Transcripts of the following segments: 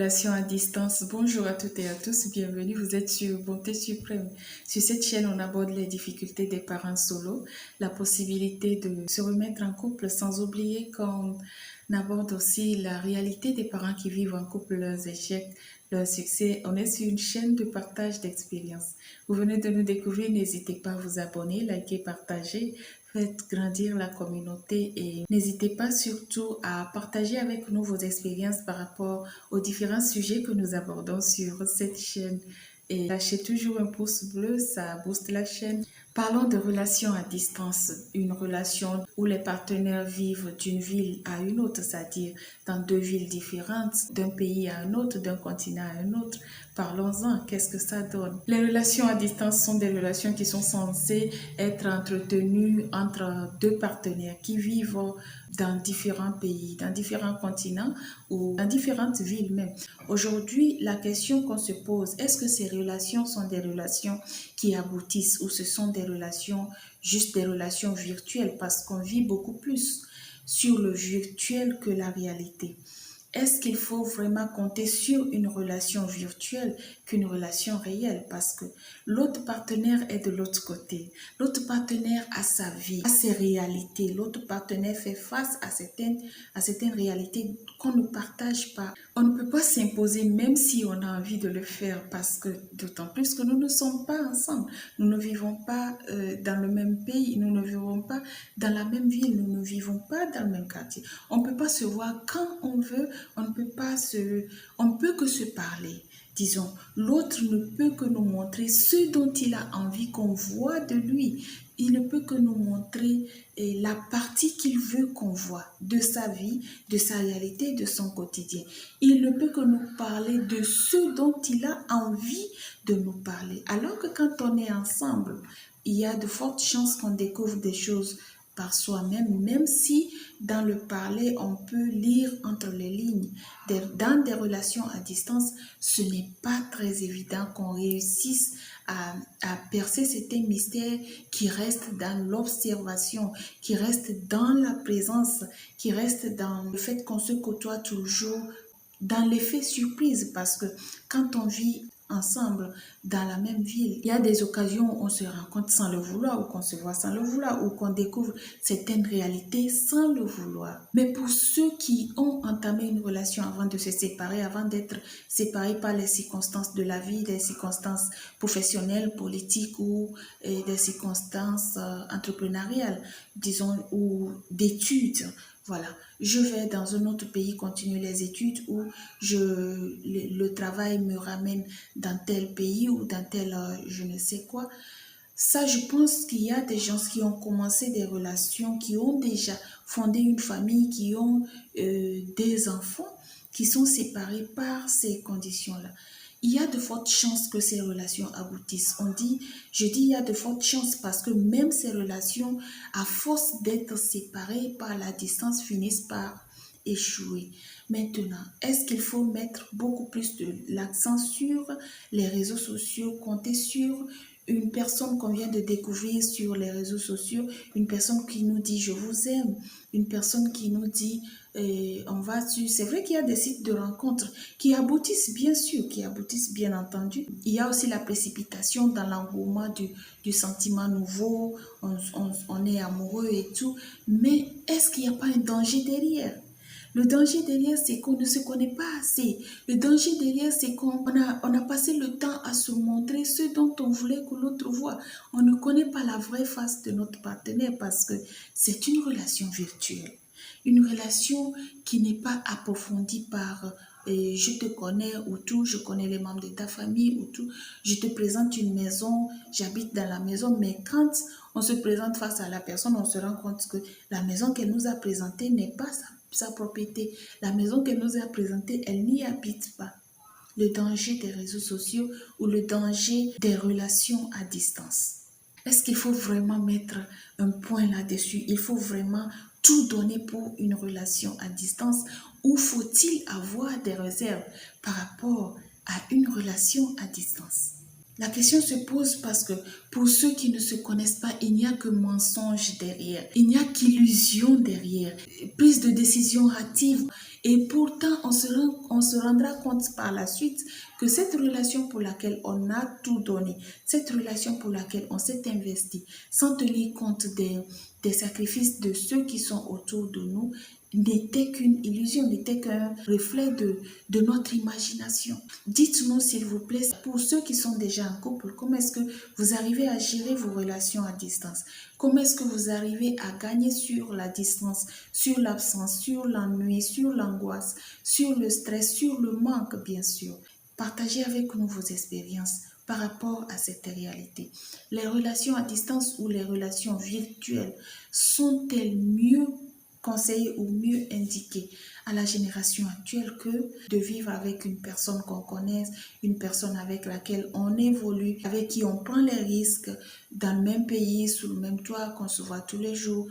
relations à distance. Bonjour à toutes et à tous, bienvenue, vous êtes sur Bonté Suprême. Sur cette chaîne, on aborde les difficultés des parents solo, la possibilité de se remettre en couple sans oublier qu'on aborde aussi la réalité des parents qui vivent en couple, leurs échecs, leurs succès. On est sur une chaîne de partage d'expériences. Vous venez de nous découvrir, n'hésitez pas à vous abonner, liker, partager. Faites grandir la communauté et n'hésitez pas surtout à partager avec nous vos expériences par rapport aux différents sujets que nous abordons sur cette chaîne. Et lâchez toujours un pouce bleu, ça booste la chaîne. Parlons de relations à distance, une relation où les partenaires vivent d'une ville à une autre, c'est-à-dire dans deux villes différentes, d'un pays à un autre, d'un continent à un autre. Parlons-en, qu'est-ce que ça donne? Les relations à distance sont des relations qui sont censées être entretenues entre deux partenaires qui vivent dans différents pays, dans différents continents ou dans différentes villes même. Aujourd'hui, la question qu'on se pose, est-ce que ces relations sont des relations qui aboutissent ou ce sont des relations, juste des relations virtuelles parce qu'on vit beaucoup plus sur le virtuel que la réalité? Est-ce qu'il faut vraiment compter sur une relation virtuelle qu'une relation réelle? Parce que l'autre partenaire est de l'autre côté. L'autre partenaire a sa vie, a ses réalités. L'autre partenaire fait face à certaines réalités qu'on ne partage pas. On ne peut pas s'imposer même si on a envie de le faire parce que d'autant plus que nous ne sommes pas ensemble. Nous ne vivons pas dans le même pays, nous ne vivons pas dans la même ville, nous ne vivons pas dans le même quartier. On ne peut pas se voir quand on veut. On ne peut que se parler. Disons, l'autre ne peut que nous montrer ce dont il a envie qu'on voit de lui. Il ne peut que nous montrer la partie qu'il veut qu'on voit de sa vie, de sa réalité, de son quotidien. Il ne peut que nous parler de ce dont il a envie de nous parler. Alors que quand on est ensemble, il y a de fortes chances qu'on découvre des choses par soi-même, même si dans le parler, on peut lire entre les lignes. Dans des relations à distance, ce n'est pas très évident qu'on réussisse à percer certains mystères qui restent dans l'observation, qui restent dans la présence, qui restent dans le fait qu'on se côtoie toujours, dans l'effet surprise, parce que quand on vit ensemble dans la même ville, il y a des occasions où on se rencontre sans le vouloir, ou qu'on se voit sans le vouloir, ou qu'on découvre certaines réalités sans le vouloir. Mais pour ceux qui ont entamé une relation avant de se séparer, avant d'être séparés par les circonstances de la vie, des circonstances professionnelles, politiques ou des circonstances entrepreneuriales, disons, ou d'études, voilà, je vais dans un autre pays continuer les études ou le travail me ramène dans tel pays ou dans tel je ne sais quoi. Ça, je pense qu'il y a des gens qui ont commencé des relations, qui ont déjà fondé une famille, qui ont des enfants, qui sont séparés par ces conditions-là. Il y a de fortes chances que ces relations aboutissent. Je dis il y a de fortes chances parce que même ces relations, à force d'être séparées par la distance, finissent par échouer. Maintenant, est-ce qu'il faut mettre beaucoup plus de l'accent sur les réseaux sociaux, compter sur une personne qu'on vient de découvrir sur les réseaux sociaux, une personne qui nous dit je vous aime, une personne qui nous dit on va sur... C'est vrai qu'il y a des sites de rencontres qui aboutissent bien sûr, qui aboutissent bien entendu. Il y a aussi la précipitation dans l'engouement du sentiment nouveau, on est amoureux et tout, mais est-ce qu'il n'y a pas un danger derrière? Le danger derrière, c'est qu'on ne se connaît pas assez. Le danger derrière, c'est qu'on a passé le temps à se montrer ce dont on voulait que l'autre voit. On ne connaît pas la vraie face de notre partenaire parce que c'est une relation virtuelle. Une relation qui n'est pas approfondie par je te connais ou tout, je connais les membres de ta famille ou tout. Je te présente une maison, j'habite dans la maison, mais quand on se présente face à la personne, on se rend compte que la maison qu'elle nous a présentée n'est pas sa propriété. La maison qu'elle nous a présentée, elle n'y habite pas. Le danger des réseaux sociaux ou le danger des relations à distance. Est-ce qu'il faut vraiment mettre un point là-dessus? Il faut vraiment tout donner pour une relation à distance ou faut-il avoir des réserves par rapport à une relation à distance? La question se pose parce que pour ceux qui ne se connaissent pas, il n'y a que mensonge derrière, il n'y a qu'illusion derrière, prise de décision hâtive Et pourtant, on se rendra compte par la suite que cette relation pour laquelle on a tout donné, cette relation pour laquelle on s'est investi, sans tenir compte des sacrifices de ceux qui sont autour de nous, n'était qu'une illusion, n'était qu'un reflet de notre imagination. Dites-nous, s'il vous plaît, pour ceux qui sont déjà en couple, comment est-ce que vous arrivez à gérer vos relations à distance? Comment est-ce que vous arrivez à gagner sur la distance, sur l'absence, sur l'ennui, sur l'angoisse, sur le stress, sur le manque, bien sûr? Partagez avec nous vos expériences par rapport à cette réalité. Les relations à distance ou les relations virtuelles sont-elles mieux conseillées ou mieux indiquées à la génération actuelle que de vivre avec une personne qu'on connaisse, une personne avec laquelle on évolue, avec qui on prend les risques dans le même pays, sous le même toit, qu'on se voit tous les jours,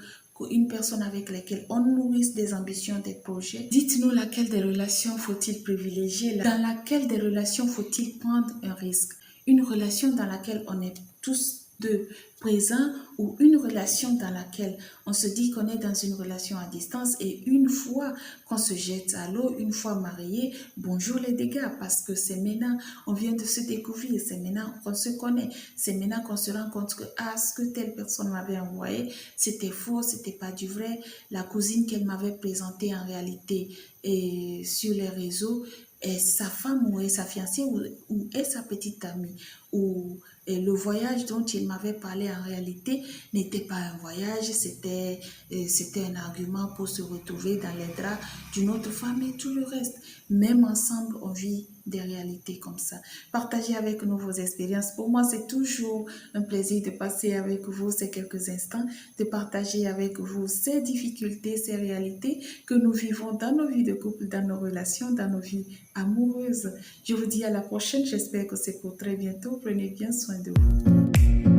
une personne avec laquelle on nourrisse des ambitions, des projets. Dites-nous laquelle des relations faut-il privilégier, dans laquelle des relations faut-il prendre un risque. Une relation dans laquelle on est tous deux présents ou une relation dans laquelle on se dit qu'on est dans une relation à distance et une fois qu'on se jette à l'eau, une fois marié, bonjour les dégâts, parce que c'est maintenant on vient de se découvrir, c'est maintenant qu'on se connaît, c'est maintenant qu'on se rend compte que ce que telle personne m'avait envoyé, c'était faux, c'était pas du vrai, la cousine qu'elle m'avait présentée en réalité et sur les réseaux est sa femme ou est sa fiancée ou est sa petite amie ou le voyage dont il m'avait parlé en réalité n'était pas un voyage, c'était un argument pour se retrouver dans les draps d'une autre femme et tout le reste. Même ensemble, on vit des réalités comme ça. Partagez avec nous vos expériences. Pour moi, c'est toujours un plaisir de passer avec vous ces quelques instants, de partager avec vous ces difficultés, ces réalités que nous vivons dans nos vies de couple, dans nos relations, dans nos vies amoureuses. Je vous dis à la prochaine. J'espère que c'est pour très bientôt. Prenez bien soin de vous.